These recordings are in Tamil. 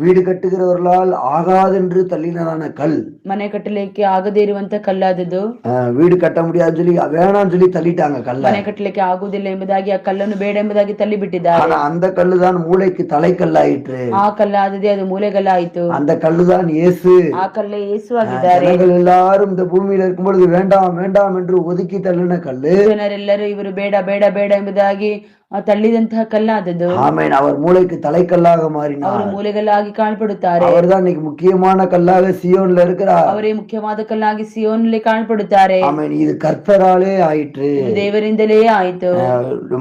வீடு கட்டுகிறவர்களால் ஆகாதென்று தள்ளினதான கல், ಮನೆ ಕಟ್ಟಲಿಕ್ಕೆ ಆಗದೇ ಇರುವಂತ ಕಲ್ಲಾದದ್ದು, வீடு கட்ட முடியாதுன்னு சொல்லி வேணாம்னு சொல்லி தள்ளிட்டாங்க கல்ல. ಮನೆ ಕಟ್ಟಲಿಕ್ಕೆ ಆಗುವುದಿಲ್ಲ ಎಂಬುದಾಗಿ ಆ ಕಲ್ಲನ್ನು ಬೇಡ ಎಂಬುದಾಗಿ ತಳ್ಳಿ ಬಿಟ್ಟಿದ್ದಾರೆ. ஆனா அந்த கல்லுதான் மூளைக்கு தலைக்கல்லாயிற்று. ಆ ಕಲ್ಲಾದದೇ ಅದು ಮೂಲೆಗಲ್ಲಾಯಿತು. அந்த கல்லுதான் இயேசு. ಆ ಕಲ್ಲೇ ಯೇಸು ಆಗಿದ್ದಾರೆ. ஜனங்கள் எல்லாரும் இந்த பூமியில இருக்கும் பொழுது வேண்டாம் வேண்டாம் என்று ஒதுக்கி தள்ளின கல்லு, ಜನರೆಲ್ಲರೂ ಇವರು ಬೇಡ ಬೇಡ ಬೇಡ ಎಂಬುದಾಗಿ ತಳ್ಳಿದಂತಹ ಕಲ್ಲಾದದ್ದು. ஆமென். அவர் மூளைக்கு தலைக்கல்லாக மாறினார். ಅವರು ಮೂಲೆಗಲ್ಲಾಗಿ ಕಾಣಪಡುತ್ತಾರೆ. அவர்தான் இன்னைக்கு முக்கியமான கல்லாக சியோன்ல இருக்கிறார். ಅವರೇ ಮುಖ್ಯವಾದ ಕಲ್ಲಾಗಿ ಸಿಯೋನಲ್ಲಿ ಕಾಣಪಡುತ್ತಾರೆ. ஆமென். இது கர்த்தராலே ஆயிற்று. ಇದು ದೇವರಿಂದಲೇ ಆಯಿತು.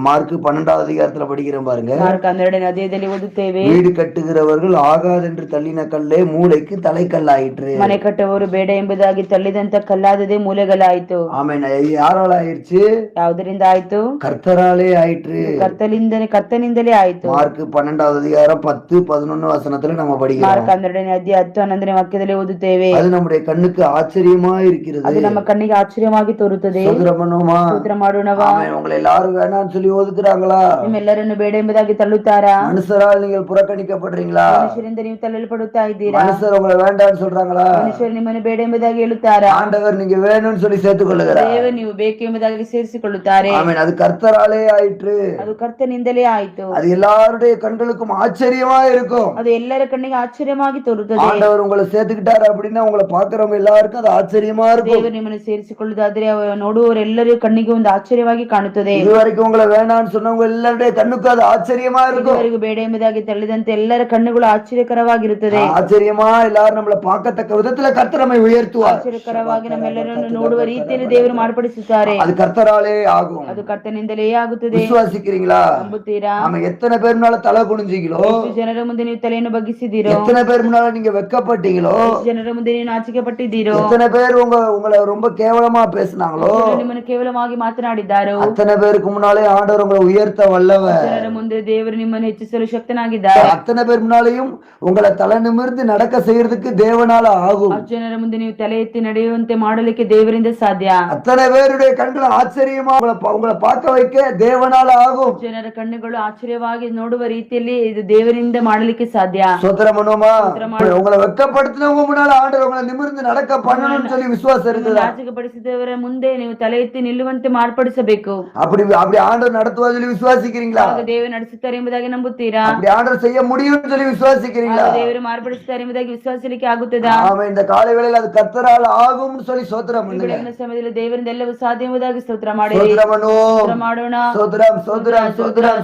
மார்க் 12வது அதிகாரத்துல படிக்கிறோம் பாருங்க. ಮಾರ್ಕ 12ನೇ ಅಧ್ಯಾಯದಲ್ಲಿ ಓದುತ್ತೇವೆ. வீடு கட்டுகிறவர்கள் ஆகாதென்று தள்ளின கல்லே மூளைக்கு தலைக்கல்லாயிற்று. ಮನೆ ಕಟ್ಟುವವರು ಬೇಡ ಎಂಬುದಾಗಿ ತಳ್ಳಿದಂತ ಕಲ್ಲಾದದೇ ಮೂಲೆಗಲ್ಲಾಯಿತು. ஆமென். யாரால ஆயிடுச்சு? ಯಾವುದರಿಂದ ಆಯ್ತು? கர்த்தராலே ஆயிற்று. ಕರ್ತನಿಂದಲೇ ಆಯ್ತು. மார்க் 12வது அதிகாரம் 10, 11 வசனத்துல நம்ம படிக்கிறோம். ಮಾರ್ಕ 12ನೇ ಅಧ್ಯಾಯ 10, 11ನೇ ವಾಕ್ಯದಲ್ಲಿ ಓದುತ್ತೇವೆ. அது நம்முடைய கண்ணுக்கு ஆச்சரியமா இருக்கிறது. ಅದು ನಮ್ಮ ಕಣ್ಣಿಗೆ ಆಶ್ಚರ್ಯವಾಗಿ ತೋರುತ್ತದೆ. ಸ್ತೋತ್ರ ಮಾಡೋಣವಾ? உங்களை எல்லாரும் வேணாம்னு சொல்லி ஒதுக்குறாங்களா? ನಿಮ್ಮೆಲ್ಲರನ್ನು ಬೇಡ ಎಂಬುದಾಗಿ ತಳ್ಳುತ್ತಾರಾ? மனுஷரால் நீங்கள் புறக்கணிக்கப்படுறீங்களா? ಮನುಷ್ಯರಿಂದ ನೀವು ತಳ್ಳಲ್ಪಡುತ್ತಾ ಇದ್ದೀರಾ? மனுஷர் உங்களை வேண்டாம்னு சொல்றாங்களா? ಮನುಷ್ಯರು ನಿಮ್ಮನ್ನು ಬೇಡ ಎಂಬುದಾಗಿ ಹೇಳುತ್ತಾರಾ? ஆண்டவர் நீங்க வேணும்னு சொல்லி சேர்த்துக் கொள்ளுகிறார். ದೇವರು ನೀವು ಬೇಕು ಎಂಬುದಾಗಿ ಸೇರಿಸಿಕೊಳ್ಳುತ್ತಾರೆ. ஆமென். அது கர்த்தராலே ஆயிற்று. ಅದು ಕರ್ತನಿಂದಲೇ ಆಯಿತು. அது எல்லாருடைய கண்களுக்கும் ஆச்சரியமா இருக்கும். ಅದು ಎಲ್ಲರ ಕಣ್ಣಿಗೆ ಆಶ್ಚರ್ಯವಾಗಿ ತೋರುತ್ತದೆ. ஆண்டவர் உங்களை சேர்த்துக்கிட்டாரு அப்படின்னா உங்களை பாக்குறவங்க எல்லாருக்கும் அது ஆச்சரியமா இருக்கும். ದೇವರು ನಿಮ್ಮನ್ನು ಸೇರಿಸಿಕೊಳ್ಳುವುದಾದ್ರೆ ನೋಡುವವರೆಲ್ಲರ ಕಣ್ಣಿಗೆ ಒಂದು ಆಶ್ಚರ್ಯವಾಗಿ ಕಾಣುತ್ತದೆ. இதுவரைக்கும் உங்களை வேணாம்னு சொன்னவங்க எல்லாருடைய கண்ணுக்கும் அது ஆச்சரியமா இருக்கும். ಇದುವರೆಗೂ ಬೇಡ ಎಂಬುದಾಗಿ ತಳ್ಳಿದಂತೆ ಎಲ್ಲರ ಕಣ್ಣುಗಳು ಆಶ್ಚರ್ಯಕರವಾಗಿರುತ್ತದೆ. ஆச்சரியமா எல்லாரும் நம்மளை பார்க்கத்தக்க விதத்துல கர்த்தர் நம்மை உயர்த்துவார். ಆಶ್ಚರ್ಯಕರವಾಗಿ ನಮ್ಮೆಲ್ಲರನ್ನು ನೋಡುವ ರೀತಿಯಲ್ಲಿ ದೇವರು ಮಾರ್ಪಡಿಸುತ್ತಾರೆ. அது கர்த்தராலே ஆகும். ಅದು ಕರ್ತನಿಂದಲೇ ಆಗುತ್ತದೆ. விசுவாசிக்கிறீங்களா? ನಂಬುತ್ತೀರಾ? ஆமா. எத்தனை பேர் முன்னால தலை குனிஞ்சீங்களோ, ಎಷ್ಟು ಜನರ ಮುಂದೆ ನೀವು ತಲೆಯನ್ನು ಬಗ್ಗಿಸಿದ್ದೀರೋ, எத்தனை பேர் முன்னால நீங்க வெட்கப்பட்டீங்களோ, ಎಷ್ಟು ಜನರ ಮುಂದೆ ನೀವು ನಾಚಿಕೆ ಪಟ್ಟಿದ್ದೀರೋ, எத்தனை பேர் உங்களை ரொம்ப கேவலமா பேசினாங்களோ, ನಿಮ್ಮನ್ನು ಕೇವಲವಾಗಿ ಮಾತನಾಡಿದ್ದಾರೋ, அத்தனை பேருக்கு முன்னாலே ஆண்டவர் உங்களை உயர்த்த வல்லவர். ಜನರ ಮುಂದೆ ದೇವರು ನಿಮ್ಮನ್ನು ಹೆಚ್ಚಿಸಲು ಶಕ್ತನಾಗಿದ್ದಾರೆ. அத்தனை பேர் முன்னாலேயும் உங்களை தலை நிமிர்ந்து நடக்க செய்யறதுக்கு தேவனால ஆகும். ಜನರ ಮುಂದೆ ನೀವು ತಲೆ ಎತ್ತಿ ನಡೆಯುವಂತೆ ಮಾಡಲಿಕ್ಕೆ ದೇವರಿಂದ ಸಾಧ್ಯ. அத்தனை பேருடைய கண்கள் ஆச்சரியமா உங்களை பார்க்க வைக்க தேவனால ஆகும். ಜನರ ಕಣ್ಣುಗಳು ಆಶ್ಚರ್ಯವಾಗಿ ನೋಡುವ ರೀತಿಯಲ್ಲಿ ಇದು ದೇವರಿಂದ ಮಾಡಲಿಕ್ಕೆ ಸಾಧ್ಯ. சோத்திரம் பண்ணுவோமா? உங்களை வெட்கப்படுத்தினவங்க முன்னால ஆண்டவர் உங்களை நிமிர்ந்து நடக்க பண்ணணும்னு சொல்லி விசுவாசம் இருக்குது. ನಾಚಿಕೆಪಡಿಸಿದವರ ಮುಂದೆ ನೀವು ತಲೆ ಎತ್ತಿ ನಿಲ್ಲುವಂತೆ ಮಾರ್ಪಡಿಸಬೇಕು. அப்படி ஆண்டவர் நடத்துவா சொல்லி விசுவாசிக்கிறீங்களா? ದೇವರು ನಡೆಸುತ್ತಾರೆ ಎಂಬುದಾಗಿ ನಂಬುತ್ತೀರಾ? அப்படி ஆண்டவர் செய்ய முடியும்னு சொல்லி விசுவாசிக்கிறீங்களா? ದೇವರು ಮಾರ್ಪಡಿಸುತ್ತಾರೆ ಎಂಬುದಾಗಿ ವಿಶ್ವಾಸಲಿಕ್ಕೆ ಆಗುತ್ತದಾ? ஆமென். இந்த காலை வேளையில அது கர்த்தரால் ஆகும்னு சொல்லி சோத்திரம் பண்ணுங்க. ಬೆಳಗಿನ ಸಮಯದಲ್ಲಿ ದೇವರಿಂದ ಎಲ್ಲವೂ ಸಾಧ್ಯ ಎಂಬುದಾಗಿ ಸ್ತೋತ್ರ ಮಾಡಿ சோத்திரம் பண்ணுவோம். ಮಾಡೋಣ. சோத்திரம் சோத்திரம் சோத்திரம்.